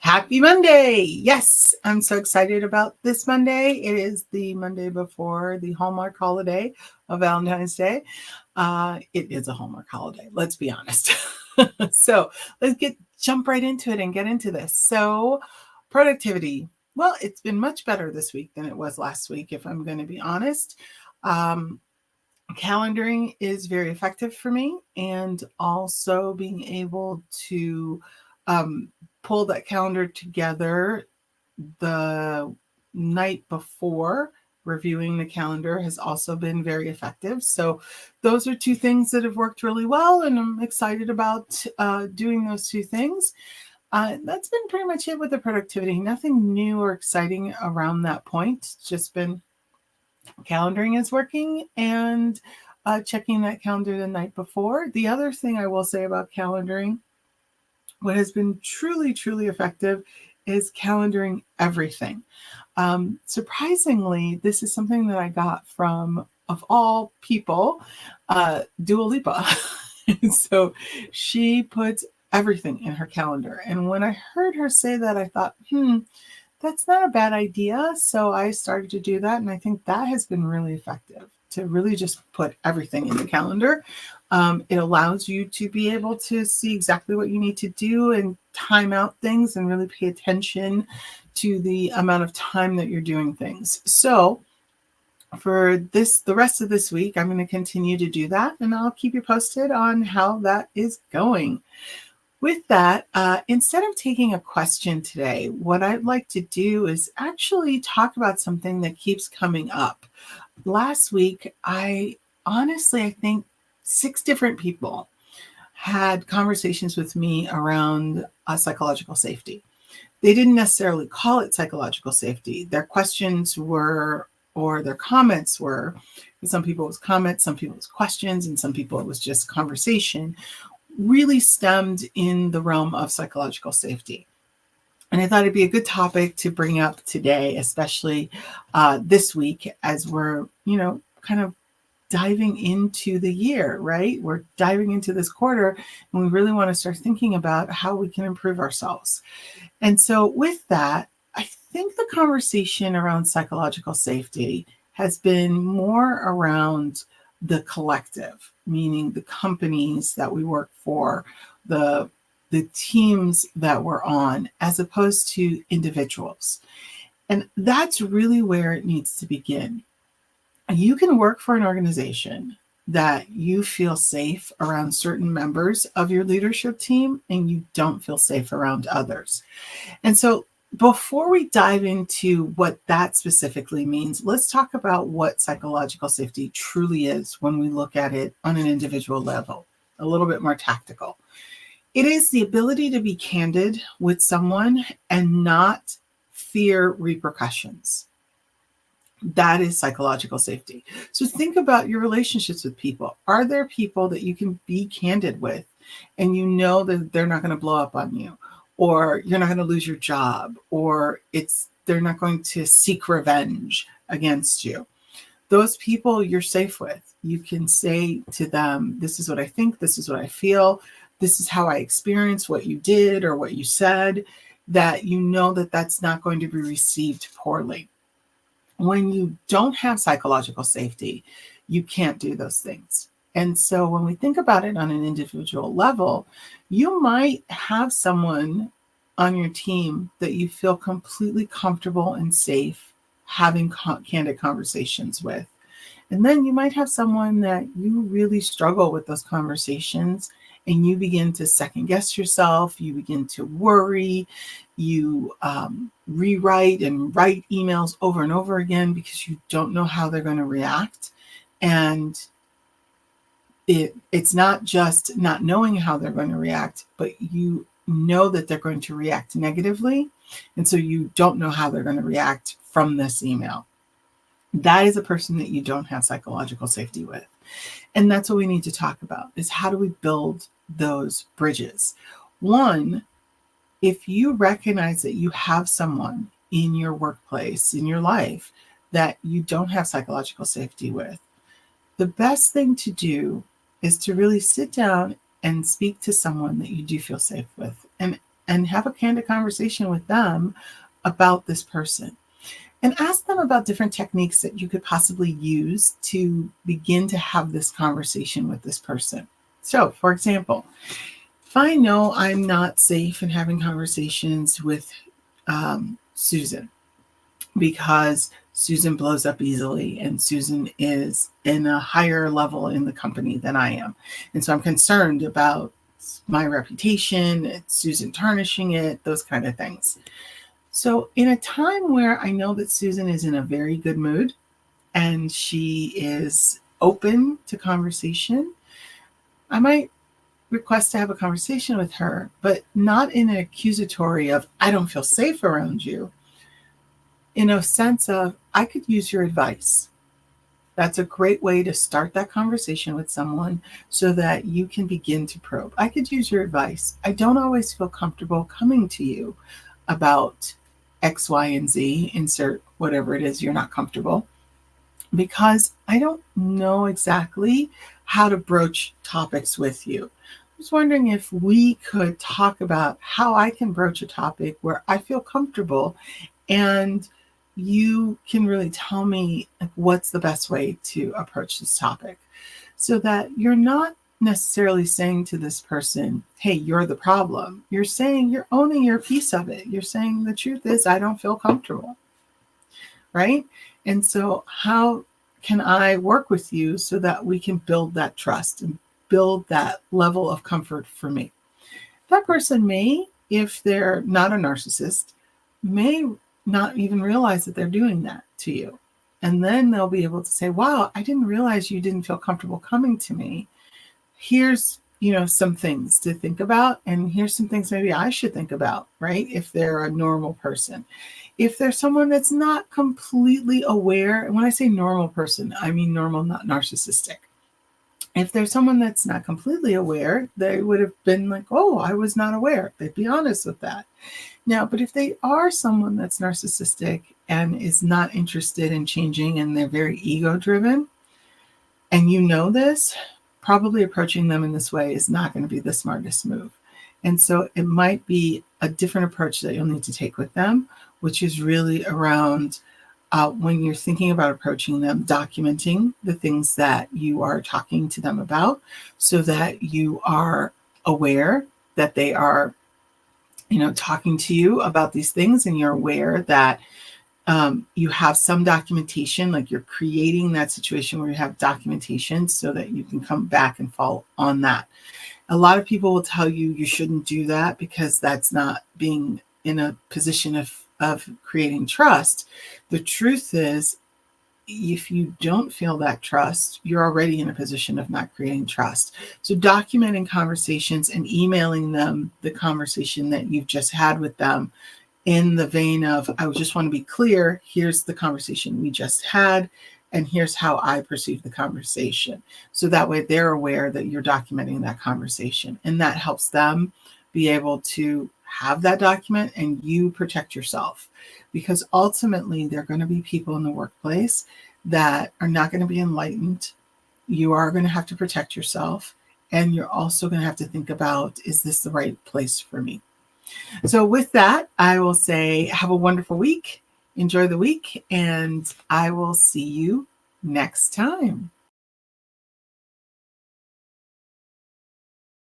Happy Monday! Yes, I'm so excited about this Monday. It is the Monday before the Hallmark holiday of Valentine's Day. It is a Hallmark holiday, let's be honest. So let's jump right into it and get into this. So productivity. Well, it's been much better this week than it was last week, if I'm going to be honest. Um, Calendaring is very effective for me, and also being able to um, pull that calendar together the night before reviewing the calendar has also been very effective. So those are two things that have worked really well, and I'm excited about doing those two things. That's been pretty much it with the productivity. Nothing new or exciting around that point. It's just been calendaring is working, and checking that calendar the night before. The other thing I will say about calendaring, what has been truly, truly effective is calendaring everything. Surprisingly, this is something that I got from, of all people, Dua Lipa. So she puts everything in her calendar. And when I heard her say that, I thought, that's not a bad idea. So I started to do that. And I think that has been really effective, to really just put everything in the calendar. It allows you to be able to see exactly what you need to do and time out things and really pay attention to the amount of time that you're doing things. So for the rest of this week, I'm going to continue to do that, and I'll keep you posted on how that is going. With that, instead of taking a question today, what I'd like to do is actually talk about something that keeps coming up. Last week, I think 6 different people had conversations with me around psychological safety. They didn't necessarily call it psychological safety. Their questions were, or their comments were, some people it was comments, some people it was questions, and some people it was just conversation, really stemmed in the realm of psychological safety. And I thought it'd be a good topic to bring up today, especially this week, as we're, kind of diving into the year, right? We're diving into this quarter, and we really want to start thinking about how we can improve ourselves. And so with that, I think the conversation around psychological safety has been more around the collective, meaning the companies that we work for, the teams that we're on, as opposed to individuals. And that's really where it needs to begin. You can work for an organization that you feel safe around certain members of your leadership team, and you don't feel safe around others. And so before we dive into what that specifically means, let's talk about what psychological safety truly is when we look at it on an individual level, a little bit more tactical. It is the ability to be candid with someone and not fear repercussions. That is psychological safety. So think about your relationships with people. Are there people that you can be candid with, and you know that they're not going to blow up on you, or you're not going to lose your job, or they're not going to seek revenge against you? Those people you're safe with. You can say to them, this is what I think, this is what I feel, this is how I experience what you did or what you said, that you know that that's not going to be received poorly. When you don't have psychological safety, you can't do those things. And so when we think about it on an individual level, you might have someone on your team that you feel completely comfortable and safe having candid conversations with. And then you might have someone that you really struggle with those conversations, and you begin to second guess yourself, you begin to worry, you rewrite and write emails over and over again because you don't know how they're going to react. And it's not just not knowing how they're going to react, but you know that they're going to react negatively. And so you don't know how they're going to react from this email. That is a person that you don't have psychological safety with. And that's what we need to talk about, is how do we build those bridges? One, if you recognize that you have someone in your workplace, in your life, that you don't have psychological safety with, the best thing to do is to really sit down and speak to someone that you do feel safe with. And and have a candid conversation with them about this person. And ask them about different techniques that you could possibly use to begin to have this conversation with this person. So, for example, if I know I'm not safe in having conversations with Susan because Susan blows up easily and Susan is in a higher level in the company than I am. And so I'm concerned about my reputation, Susan tarnishing it, those kind of things. So, in a time where I know that Susan is in a very good mood and she is open to conversation, I might request to have a conversation with her, but not in an accusatory of, I don't feel safe around you, in a sense of, I could use your advice. That's a great way to start that conversation with someone so that you can begin to probe. I could use your advice. I don't always feel comfortable coming to you about X, Y, and Z, insert whatever it is you're not comfortable, because I don't know exactly how to broach topics with you. I was wondering if we could talk about how I can broach a topic where I feel comfortable and you can really tell me what's the best way to approach this topic so that you're not necessarily saying to this person, hey, you're the problem. You're saying, you're owning your piece of it. You're saying the truth is, I don't feel comfortable, right? And so how can I work with you so that we can build that trust and build that level of comfort for me? That person may, if they're not a narcissist, may not even realize that they're doing that to you. And then they'll be able to say, wow, I didn't realize you didn't feel comfortable coming to me. Here's, some things to think about. And here's some things maybe I should think about, right? If they're a normal person. If there's someone that's not completely aware, and when I say normal person, I mean normal, not narcissistic. If there's someone that's not completely aware, they would have been like, oh, I was not aware. They'd be honest with that. Now, but if they are someone that's narcissistic and is not interested in changing and they're very ego driven, and you know this, probably approaching them in this way is not going to be the smartest move. And so it might be a different approach that you'll need to take with them, which is really around when you're thinking about approaching them, documenting the things that you are talking to them about so that you are aware that they are, talking to you about these things, and you're aware that you have some documentation, like you're creating that situation where you have documentation so that you can come back and fall on that. A lot of people will tell you you shouldn't do that because that's not being in a position of creating trust. The truth is, if you don't feel that trust, you're already in a position of not creating trust. So documenting conversations and emailing them the conversation that you've just had with them in the vein of, I just want to be clear, here's the conversation we just had, and here's how I perceive the conversation. So that way they're aware that you're documenting that conversation, and that helps them be able to have that document, and you protect yourself, because ultimately there are going to be people in the workplace that are not going to be enlightened. You are going to have to protect yourself, and you're also going to have to think about, is this the right place for me? So with that, I will say have a wonderful week. Enjoy the week, and I will see you next time.